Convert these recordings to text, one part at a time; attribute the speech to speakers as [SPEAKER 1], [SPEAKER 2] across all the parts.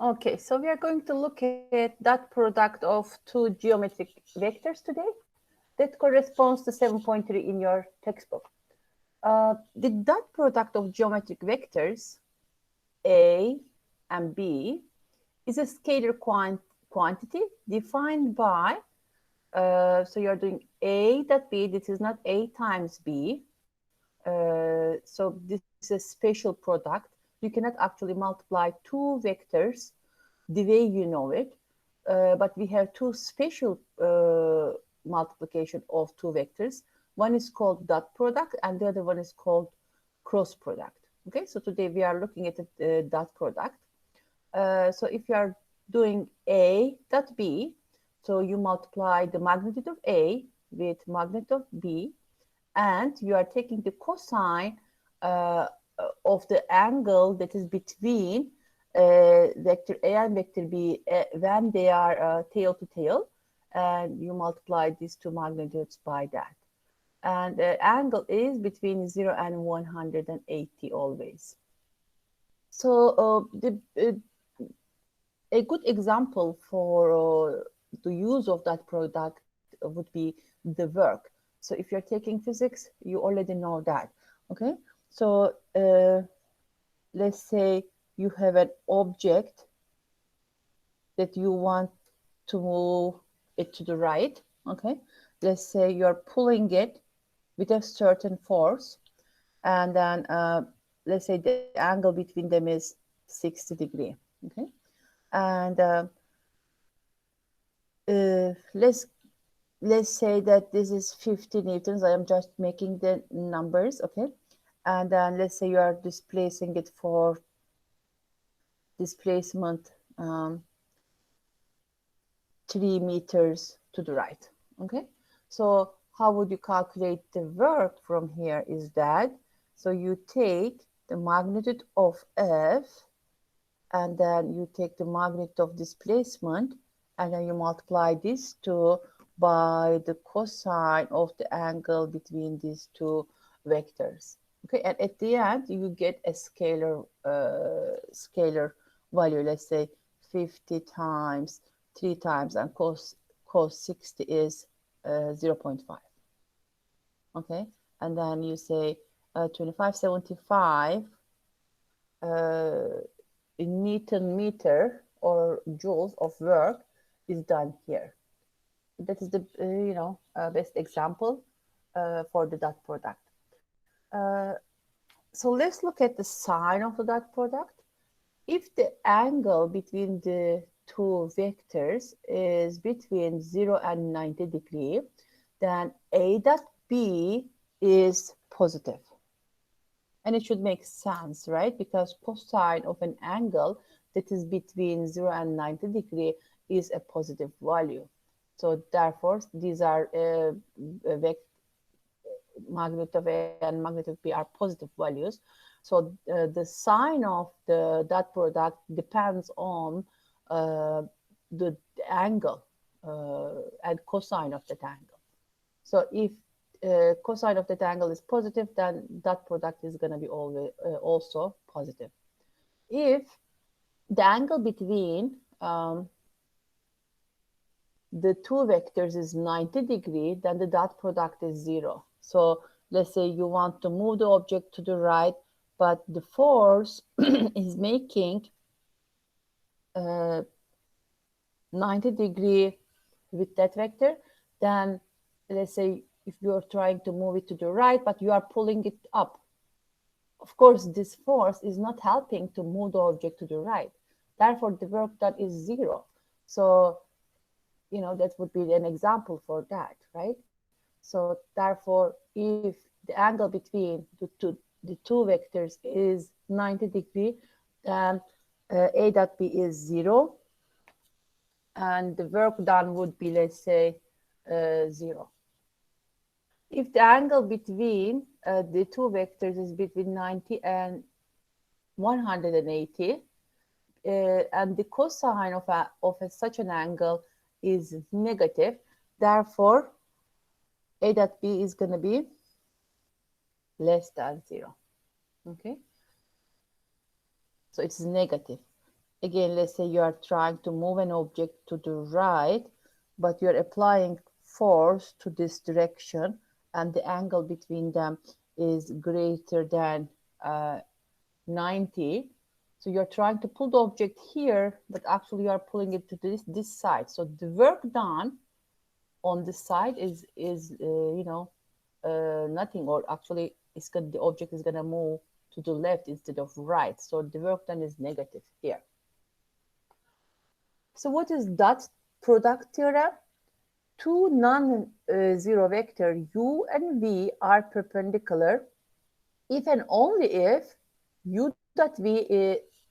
[SPEAKER 1] Okay, so we are going to look at that product of two geometric vectors today that corresponds to 7.3 in your textbook. The dot product of geometric vectors A and B is a scalar quantity defined by, so you're doing A dot B, this is not A times B. So this is a special product. You cannot actually multiply two vectors the way you know it, but we have two special multiplication of two vectors. One is called dot product and the other one is called cross product. Okay, so today we are looking at the dot product. So if you are doing A dot B, so you multiply the magnitude of A with magnitude of B, and you are taking the cosine uh, of the angle that is between vector A and vector B when they are tail to tail, and you multiply these two magnitudes by that. And the angle is between 0 and 180 always. So a good example for the use of that product would be the work. So if you're taking physics, you already know that. Okay, so let's say you have an object that you want to move it to the right. Okay, let's say you're pulling it with a certain force, and then let's say the angle between them is 60 degree. Okay, and let's say that this is 50 newtons. I am just making the numbers. Okay, and then let's say you are displacing it for displacement 3 meters to the right. Okay, so how would you calculate the work from here is that, so you take the magnitude of F, and then you take the magnitude of displacement, and then you multiply these two by the cosine of the angle between these two vectors. Okay, and at the end you get a scalar value. Let's say 50 times 3 times, and cos 60 is 0.5. Okay, and then you say 2575 Newton meter or joules of work is done here. That is the best example for the dot product. Uh, so let's look at the sign of the dot product. If the angle between the two vectors is between 0 and 90 degree, then A dot B is positive. And it should make sense, right? Because cosine of an angle that is between 0 and 90 degree is a positive value. So therefore, these are magnitude of A and magnitude of B are positive values. So the sign of the dot product depends on the angle and cosine of that angle. So if cosine of that angle is positive, then dot product is going to be always also positive. If the angle between the two vectors is 90 degree, then the dot product is 0. So let's say you want to move the object to the right, but the force is making 90 degree with that vector, then let's say if you are trying to move it to the right, but you are pulling it up, of course, this force is not helping to move the object to the right. Therefore, the work done is 0. So, that would be an example for that, right? So, therefore, if the angle between the two vectors is 90 degree, then A dot B is 0. And the work done would be, let's say, 0. If the angle between the two vectors is between 90 and 180, and the cosine of such an angle is negative, therefore A dot B is going to be less than 0. Okay, so it's negative. again, let's say you are trying to move an object to the right, but you're applying force to this direction, and the angle between them is greater than 90. So you're trying to pull the object here, but actually you are pulling it to this side. So the work done on this side is nothing, or actually the object is going to move to the left instead of right. So the work done is negative here. So what is dot product theorem? Two non-zero vector u and v are perpendicular if and only if u dot v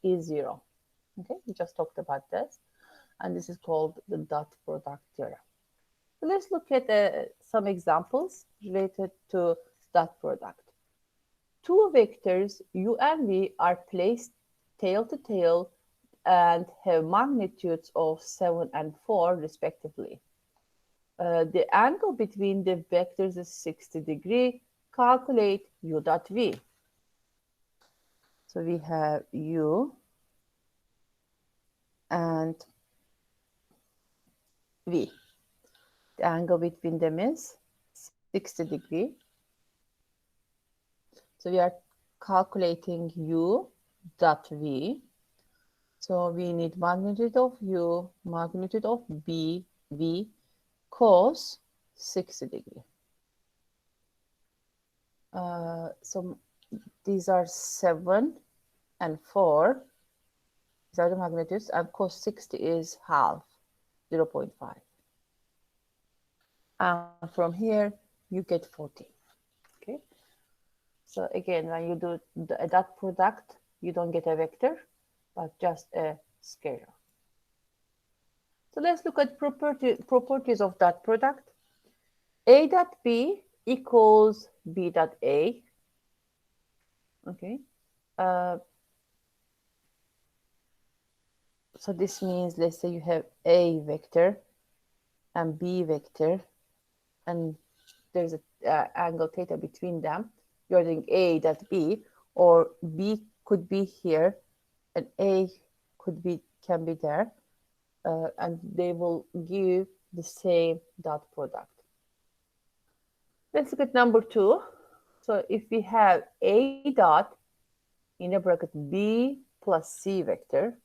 [SPEAKER 1] is zero. Okay, we just talked about this, and this is called the dot product theorem. So let's look at some examples related to dot product. Two vectors u and v are placed tail to tail and have magnitudes of 7 and 4 respectively. The angle between the vectors is 60 degrees. Calculate u dot v. So we have u and v. The angle between them is 60 degrees. So we are calculating u dot v. So we need magnitude of u, magnitude of v cos 60 degrees. So these are 7 and 4. These are the magnitudes, and cos 60 is half, 0.5. And from here, you get 40. Okay. So again, when you do a dot product, you don't get a vector, but just a scalar. So let's look at properties of dot product. A dot B equals B dot A. Okay. So this means, let's say you have A vector and B vector, and there's an angle theta between them. You're doing A dot B, or B could be here, and A can be there, and they will give the same dot product. Let's look at number 2. So if we have A dot in a bracket B plus C vector,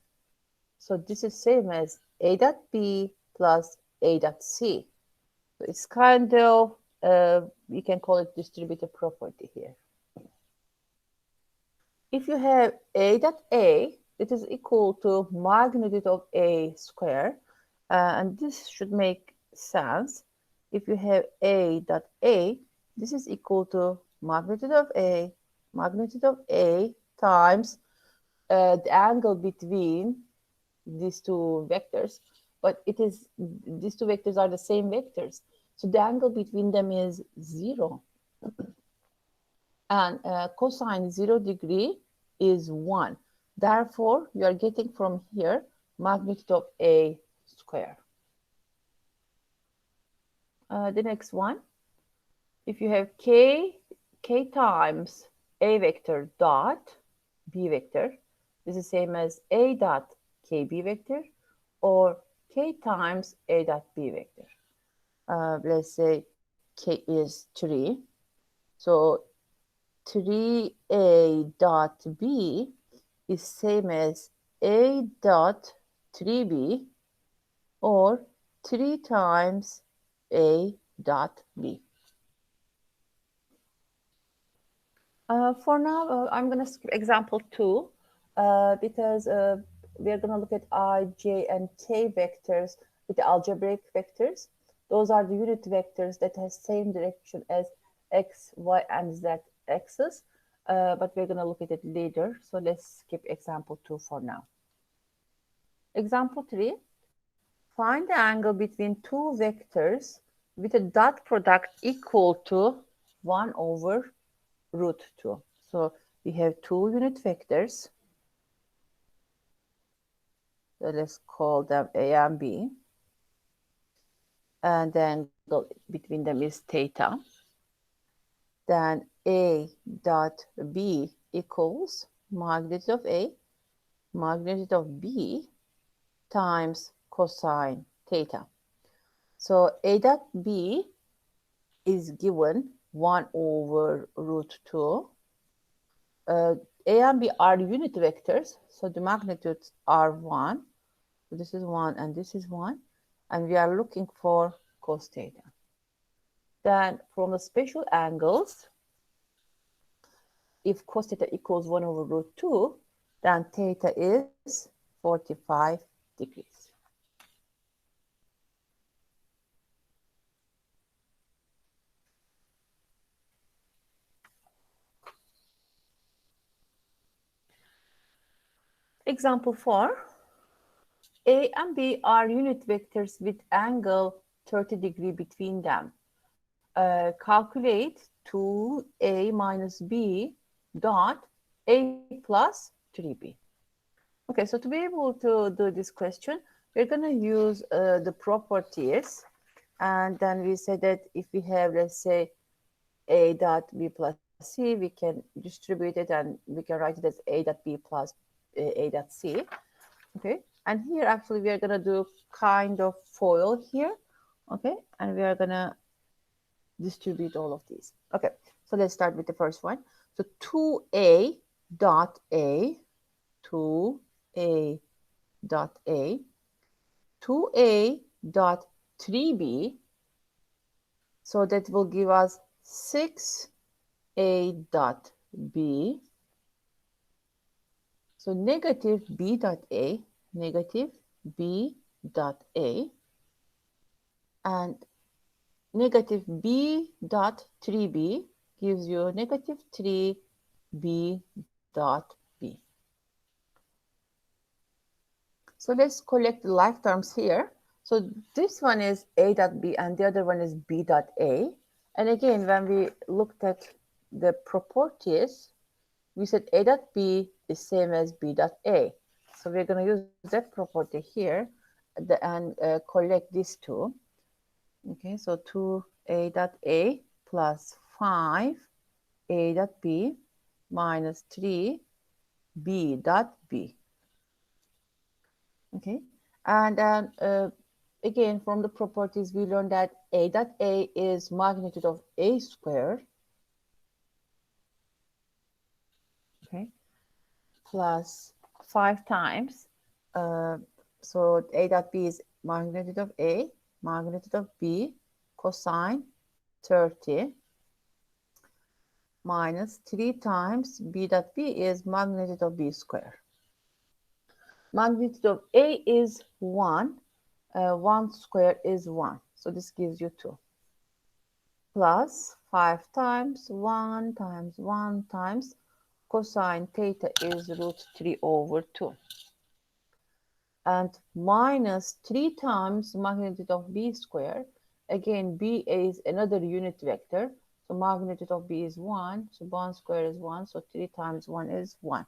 [SPEAKER 1] so this is same as A dot B plus A dot C. So it's kind of, we can call it distributive property here. If you have A dot A, it is equal to magnitude of A square, and this should make sense. If you have A dot A, this is equal to magnitude of A times the angle between these two vectors, but these two vectors are the same vectors, so the angle between them is 0. And cosine 0 degree is 1. Therefore, you are getting from here magnitude of A square. The next one, if you have k times A vector dot B vector, this is same as A dot KB vector, or K times A dot B vector. Let's say K is 3. So 3A dot B is same as A dot 3B, or 3 times A dot B. For now, I'm going to skip example 2 because we are going to look at I, J, and K vectors with the algebraic vectors. Those are the unit vectors that have same direction as X, Y, and Z axis, but we're going to look at it later. So let's skip example 2 for now. Example 3, find the angle between two vectors with a dot product equal to 1 over root 2. So we have two unit vectors. So let's call them A and B. And the angle between them is theta. Then A dot B equals magnitude of A magnitude of B times cosine theta. So A dot B is given 1 over root 2. A and B are unit vectors, so the magnitudes are 1. So this is 1 and this is 1. And we are looking for cos theta. Then from the special angles, if cos theta equals 1 over root 2, then theta is 45 degrees. Example 4. A and B are unit vectors with angle 30 degree between them. Calculate 2A minus B dot A plus 3B. Okay, so to be able to do this question, we're going to use the properties. And then we say that if we have, let's say, A dot B plus C, we can distribute it and we can write it as A dot B plus A dot C. Okay, and here actually we are going to do kind of FOIL here. Okay, and we are going to distribute all of these. Okay, so let's start with the first one. So 2A dot A, 2A dot A, 2A dot 3B, so that will give us 6A dot B. So negative B dot A, negative B dot A, and negative B dot 3B gives you negative 3B dot B. So let's collect the like terms here. So this one is A dot B and the other one is B dot A. And again, when we looked at the properties, we said A dot B is same as B dot A. So we're going to use that property here and collect these two. Okay, so 2A dot A plus 5A dot B minus 3B dot B. Okay, and then again from the properties we learned that A dot A is magnitude of A squared. Okay, plus 5 times. So A dot B is magnitude of A, magnitude of B, cosine 30 minus 3 times B dot B is magnitude of B squared. Magnitude of A is 1. 1 squared is 1. So this gives you 2. Plus 5 times 1 times 1 times cosine theta is root 3 over 2. And minus 3 times magnitude of B squared. Again, B is another unit vector. So magnitude of B is 1. So 1 squared is 1. So 3 times 1 is 1.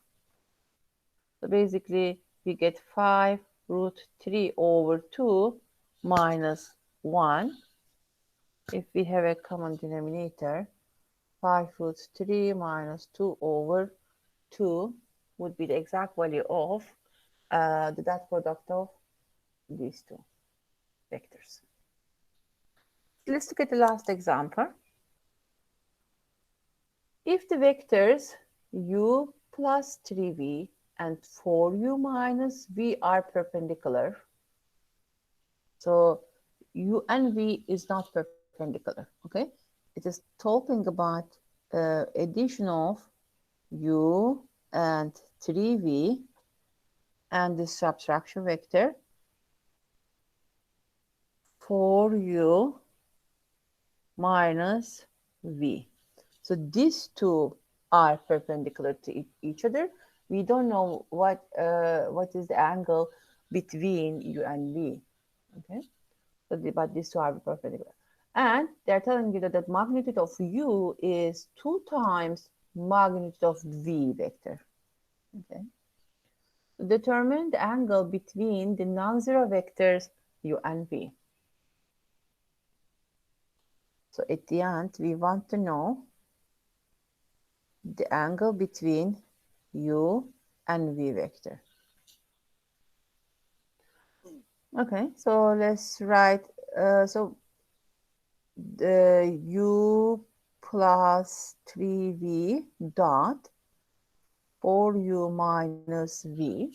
[SPEAKER 1] So basically, we get 5 root 3 over 2 minus 1. If we have a common denominator, 5 root 3 minus 2 over 2 would be the exact value of the dot product of these two vectors. Let's look at the last example. If the vectors u plus 3v and 4u minus v are perpendicular, so u and v is not perpendicular, okay? It is talking about addition of u and 3v and the subtraction vector 4u minus v. So these two are perpendicular to each other. We don't know what is the angle between u and v. Okay, so but these two are perpendicular, and they're telling you that the magnitude of u is 2 times magnitude of v vector. Okay, determine the angle between the non-zero vectors u and v. So at the end, we want to know the angle between u and v vector. Okay, so let's write, so the u plus 3v dot 4u minus v.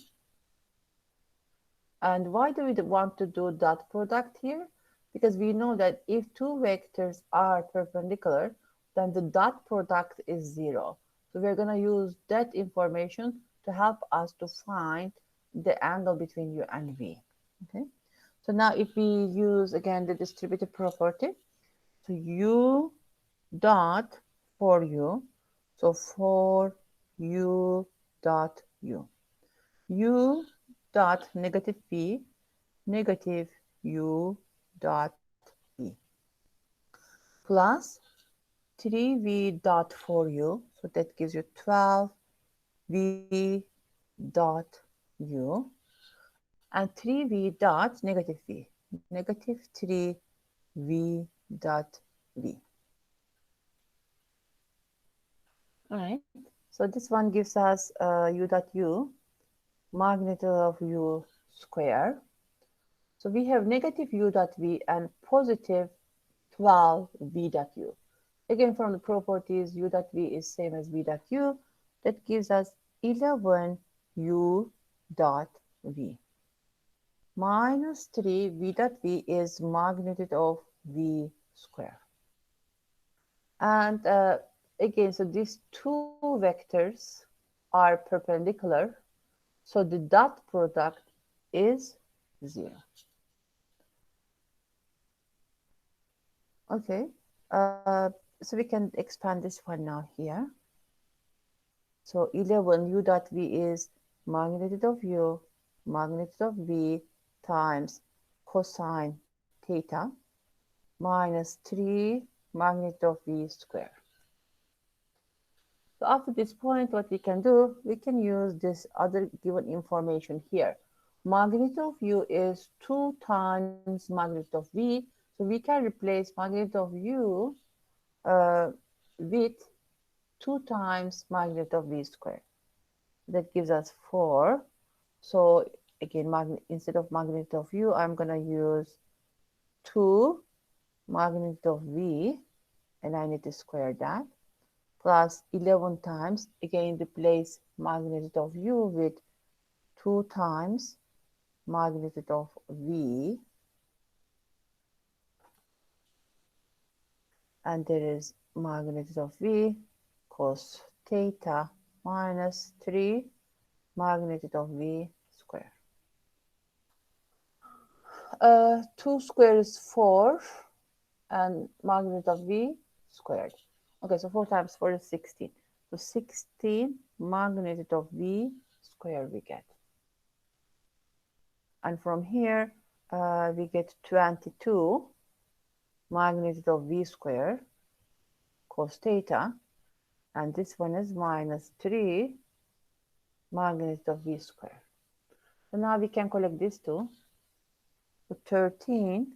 [SPEAKER 1] And why do we want to do dot product here? Because we know that if two vectors are perpendicular, then the dot product is 0. So we're going to use that information to help us to find the angle between u and v. Okay. So now if we use again the distributive property, so u dot for u, so for u dot u dot negative v, negative u dot v, plus 3v dot for u, so that gives you 12v dot u, and 3v dot negative v, negative 3v dot v. All right, so this one gives us u dot u, magnitude of u square. So we have negative u dot v and positive 12 v dot u. Again, from the properties, u dot v is same as v dot u. That gives us 11 u dot v. Minus 3 v dot v is magnitude of v square. And again, so these two vectors are perpendicular. So the dot product is 0. Okay, so we can expand this one now here. So 11 u dot v is magnitude of u, magnitude of v times cosine theta minus 3 magnitude of v square. So after this point, what we can do, we can use this other given information here. Magnitude of u is 2 times magnitude of v. So we can replace magnitude of u with 2 times magnitude of v squared. That gives us 4. So again, instead of magnitude of u, I'm going to use 2 magnitude of v, and I need to square that, plus 11 times, again, replace magnitude of u with 2 times magnitude of v, and there is magnitude of v cos theta minus 3 magnitude of v square. 2 squared is 4, and magnitude of v squared. Okay, so 4 times 4 is 16. So 16 magnitude of v squared we get. And from here, we get 22 magnitude of v squared cos theta, and this one is minus 3 magnitude of v squared. So now we can collect these two. So 13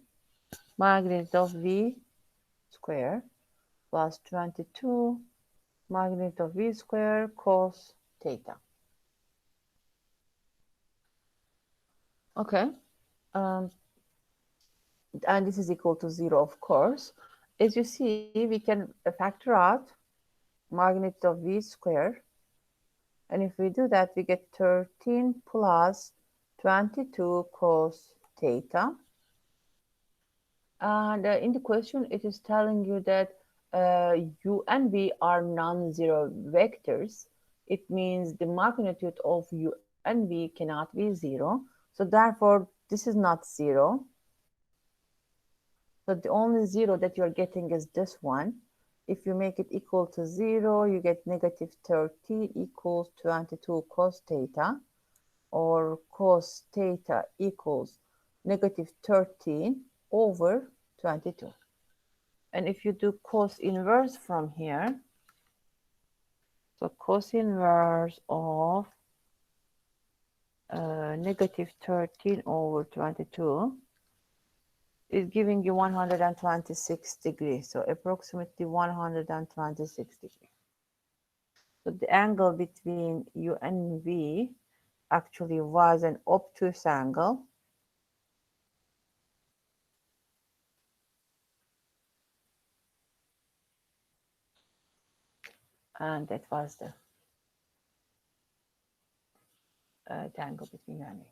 [SPEAKER 1] magnitude of v squared plus 22 magnitude of v squared cos theta. Okay, and this is equal to 0, of course. As you see, we can factor out magnitude of v squared, and if we do that, we get 13 plus 22 cos theta. And in the question, it is telling you that u and v are non-zero vectors. It means the magnitude of u and v cannot be 0. So therefore, this is not 0. So the only 0 that you're getting is this one. If you make it equal to 0, you get negative 13 equals 22 cos theta, or cos theta equals negative 13 over 22. And if you do cos inverse from here, so cos inverse of negative 13 over 22 is giving you 126 degrees, so approximately 126 degrees. So the angle between u and v actually was an obtuse angle, And that was the tangle between you and me.